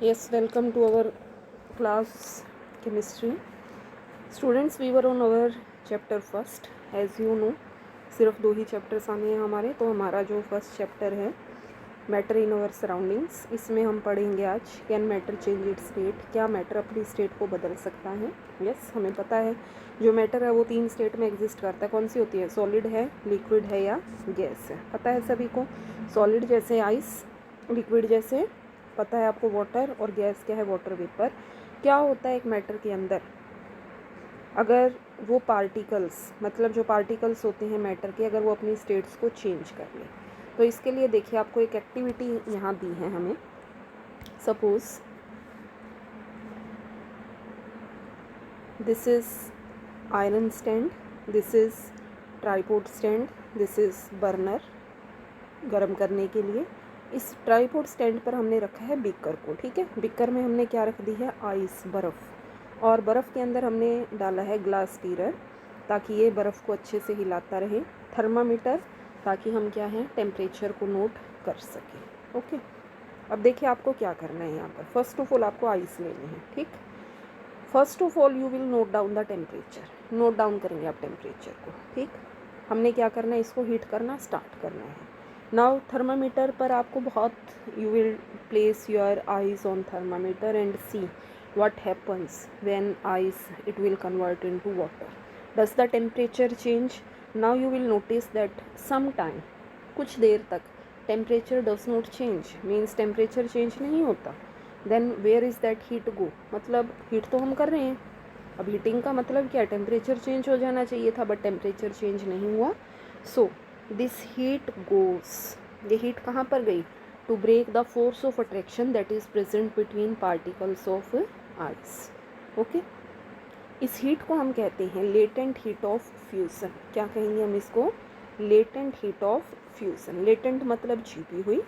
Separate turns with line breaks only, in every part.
Yes, welcome to our class chemistry. Students, we were on our chapter first. As you know, सिर्फ 2 ही chapters आने हैं हमारे। तो हमारा जो फर्स्ट चैप्टर है मैटर इन अवर सराउंडिंग्स, इसमें हम पढ़ेंगे आज can matter change it's state. क्या मैटर अपनी स्टेट को बदल सकता है? यस, हमें पता है जो मैटर है वो 3 स्टेट में एग्जिस्ट करता है। कौन सी होती है? सॉलिड है, लिक्विड है या गैस है। पता है सभी को। सॉलिड जैसे आइस, लिक्विड जैसे पता है आपको वाटर, और गैस क्या है? Water vapour. क्या होता है एक मैटर के अंदर? अगर वो पार्टिकल्स, मतलब जो पार्टिकल्स होते हैं मैटर के, अगर वो अपनी स्टेट्स को चेंज कर ले, तो इसके लिए देखिए आपको एक एक्टिविटी यहाँ दी है हमें। Suppose this is iron stand, this is tripod stand, this is burner गर्म करने के लिए। इस ट्राइपॉड स्टैंड पर हमने रखा है बीकर को, ठीक है। बीकर में हमने क्या रख दी है? आइस, बर्फ़, और बर्फ़ के अंदर हमने डाला है ग्लास स्टीरर ताकि ये बर्फ़ को अच्छे से हिलाता रहे। थर्मामीटर ताकि हम क्या है? टेम्परेचर को नोट कर सकें। ओके, अब देखिए आपको क्या करना है यहाँ पर। फर्स्ट ऑफ ऑल आपको आइस लेनी है, ठीक। First of all you will note down the temperature. Note down करेंगे आप टेम्परेचर को, ठीक। हमने क्या करना है? इसको हीट करना स्टार्ट करना है। नाउ थर्मामीटर पर आपको बहुत, you will place your eyes on thermometer and see what happens when ice it will convert into water. Does the temperature change? Now you will notice that sometime, कुछ देर तक temperature does not change, means temperature change नहीं होता. Then where is that heat go? मतलब heat तो हम कर रहे हैं। अब हीटिंग का मतलब क्या? टेम्परेचर चेंज हो जाना चाहिए था, बट टेम्परेचर चेंज नहीं हुआ। सो दिस हीट गोज, ये हीट कहाँ पर गई? To break the force of attraction that is present between particles of ice. Okay, इस हीट को हम कहते हैं लेटेंट हीट ऑफ फ्यूज़न। क्या कहेंगे हम इसको? Latent heat of fusion. Latent मतलब छिपी हुई,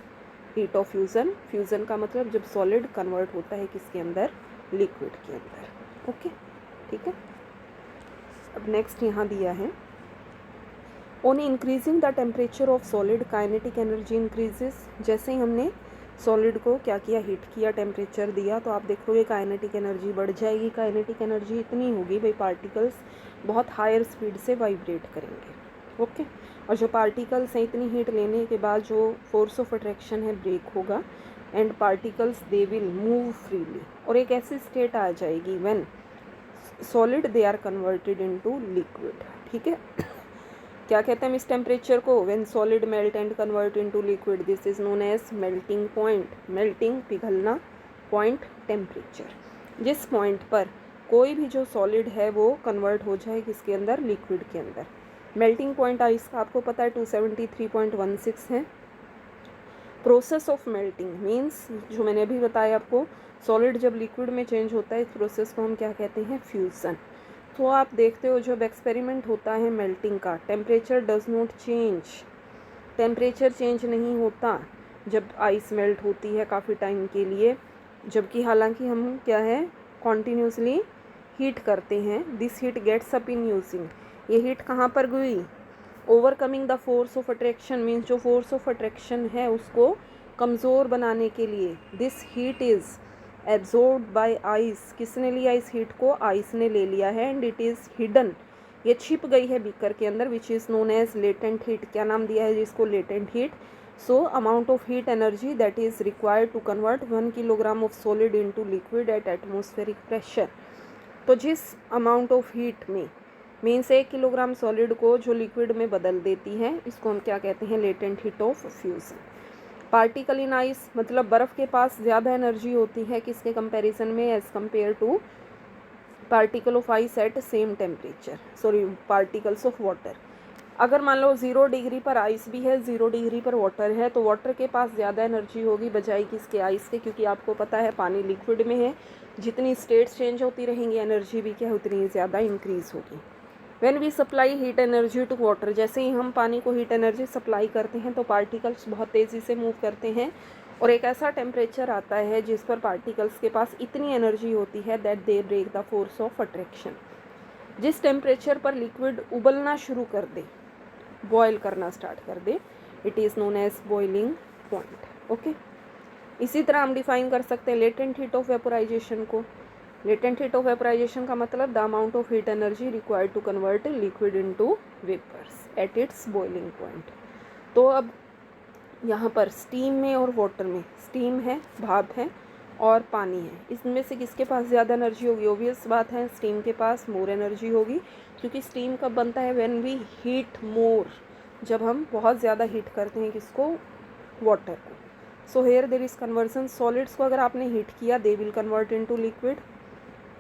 हीट ऑफ फ्यूज़न, फ्यूज़न का मतलब जब सॉलिड कन्वर्ट होता है किसके अंदर? लिक्विड के अंदर। ओके, ठीक है। अब नेक्स्ट यहाँ दिया है, on increasing the temperature of solid kinetic energy increases. जैसे ही हमने सॉलिड को क्या किया? हीट किया, टेम्परेचर दिया, तो आप देखोगे काइनेटिक एनर्जी बढ़ जाएगी। काइनेटिक एनर्जी इतनी होगी भाई पार्टिकल्स बहुत हायर स्पीड से वाइब्रेट करेंगे। ओके, और जो पार्टिकल्स हैं इतनी हीट लेने के बाद जो फोर्स ऑफ अट्रैक्शन है ब्रेक होगा and particles they will move freely. और एक ऐसी स्टेट आ जाएगी when solid they are converted into liquid, ठीक है। क्या कहते हैं हम इस टेम्परेचर को? When solid melt and convert into liquid, this is known as melting point. Melting पिघलना, पॉइंट टेम्परेचर। जिस पॉइंट पर कोई भी जो सॉलिड है वो कन्वर्ट हो जाए किसके अंदर? लिक्विड के अंदर। मेल्टिंग पॉइंट आइस का आपको पता है 273.16 है। प्रोसेस ऑफ मेल्टिंग मीन्स, जो मैंने अभी बताया आपको, सॉलिड जब लिक्विड में चेंज होता है इस प्रोसेस को हम क्या कहते हैं? फ्यूज़न। तो आप देखते हो जब एक्सपेरिमेंट होता है मेल्टिंग का, temperature does not change, temperature change नहीं होता जब आइस मेल्ट होती है काफ़ी टाइम के लिए, जबकि हालांकि हम क्या है? कॉन्टीन्यूसली हीट करते हैं। This heat gets up in using, ये हीट कहाँ पर गई? Overcoming the force of attraction, means जो फोर्स ऑफ अट्रैक्शन है उसको कमज़ोर बनाने के लिए। This heat is absorbed by ice. किसने लिया इस हीट को? आइस ने ले लिया है। एंड इट इज़ हिडन, ये छिप गई है बीकर के अंदर, which is known as latent heat. क्या नाम दिया है जिसको? Latent heat. So amount of heat energy that is required to convert 1 kilogram of solid into liquid at atmospheric pressure. तो जिस अमाउंट ऑफ हीट में, मीन्स 1 किलोग्राम सॉलिड को जो लिक्विड में बदल देती है, इसको हम क्या कहते हैं? Latent heat of fusion. Particle in ice मतलब बर्फ़ के पास ज़्यादा एनर्जी होती है किसके कंपैरिजन में? As compare to particle of ice at same temperature, sorry particles of water. अगर मान लो 0 डिग्री पर आइस भी है, 0 डिग्री पर वाटर है, तो वाटर के पास ज़्यादा एनर्जी होगी बजाय किसके? आइस के, क्योंकि आपको पता है पानी लिक्विड में है, जितनी स्टेट्स चेंज होती रहेंगी एनर्जी भी क्या उतनी ज़्यादा इंक्रीज़ होगी। When we supply heat energy to water, जैसे ही हम पानी को हीट एनर्जी सप्लाई करते हैं तो पार्टिकल्स बहुत तेज़ी से मूव करते हैं, और एक ऐसा टेम्परेचर आता है जिस पर पार्टिकल्स के पास इतनी एनर्जी होती है that they break the force of attraction. जिस टेम्परेचर पर लिक्विड उबलना शुरू कर दे, बॉयल करना स्टार्ट कर दे, it is known as boiling point. Okay, इसी तरह हम डिफाइन कर सकते हैं लेटेंट हीट ऑफ वेपोराइजेशन को। लेटेंट हीट ऑफ वेपोराइजेशन का मतलब the amount of heat energy required to convert liquid into vapours at its boiling point. तो अब यहाँ पर स्टीम में और वाटर में, स्टीम है, भाप है और पानी है, इसमें से किसके पास ज़्यादा एनर्जी होगी? ऑब्वियस बात है स्टीम के पास मोर एनर्जी होगी, क्योंकि स्टीम कब बनता है? व्हेन वी हीट मोर, जब हम बहुत ज़्यादा हीट करते हैं किसको? वाटर को। So here there is conversion. Solids को अगर आपने हीट किया they will convert into liquid.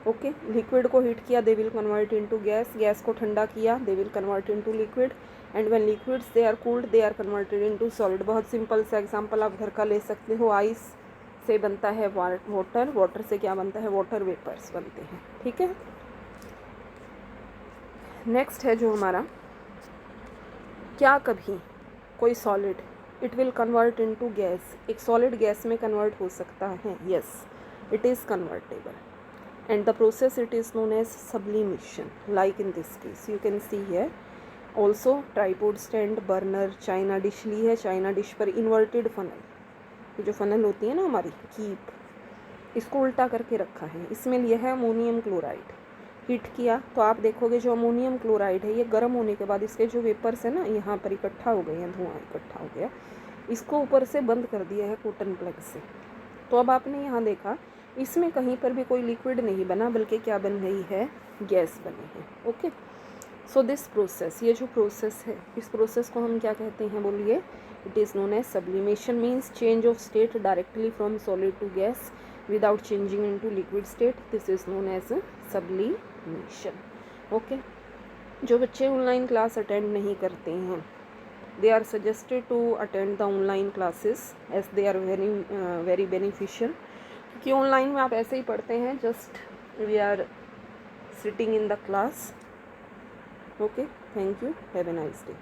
Okay, liquid को हीट किया they will convert into gas, gas को ठंडा किया they will convert into liquid, and when liquids they are cooled they are converted into solid. बहुत simple सा example आप घर का ले सकते हो। आइस से बनता है वाटर, वाटर से क्या बनता है? वाटर वेपर्स बनते हैं। ठीक है, नेक्स्ट है जो हमारा, क्या कभी कोई solid it will convert into gas, एक सॉलिड गैस में कन्वर्ट हो सकता है? Yes, it is convertible and the process it is known as sublimation. Like in this case you can see here also tripod stand, burner, China dish ली है, China dish पर inverted funnel, ये जो funnel होती है ना हमारी keep, इसको उल्टा करके रखा है, इसमें लिया है अमोनियम क्लोराइड। हीट किया तो आप देखोगे जो अमोनियम क्लोराइड है ये गर्म होने के बाद इसके जो वेपर्स है ना यहाँ पर इकट्ठा हो गए हैं, धुआं इकट्ठा हो गया, इसको ऊपर से बंद कर दिया है कॉटन प्लग से। तो अब आपने यहाँ देखा इसमें कहीं पर भी कोई लिक्विड नहीं बना, बल्कि क्या बन गई है? गैस बनी है। ओके, सो दिस प्रोसेस, ये जो प्रोसेस है इस प्रोसेस को हम क्या कहते हैं? बोलिए। It is known as sublimation, means change of state directly from solid to gas without changing into liquid state. This is known as sublimation. Okay, जो बच्चे ऑनलाइन क्लास अटेंड नहीं करते हैं they are suggested to attend the online classes as they are very beneficial, क्योंकि online में आप ऐसे ही पढ़ते हैं, just we are sitting in the class. Okay, thank you, have a nice day.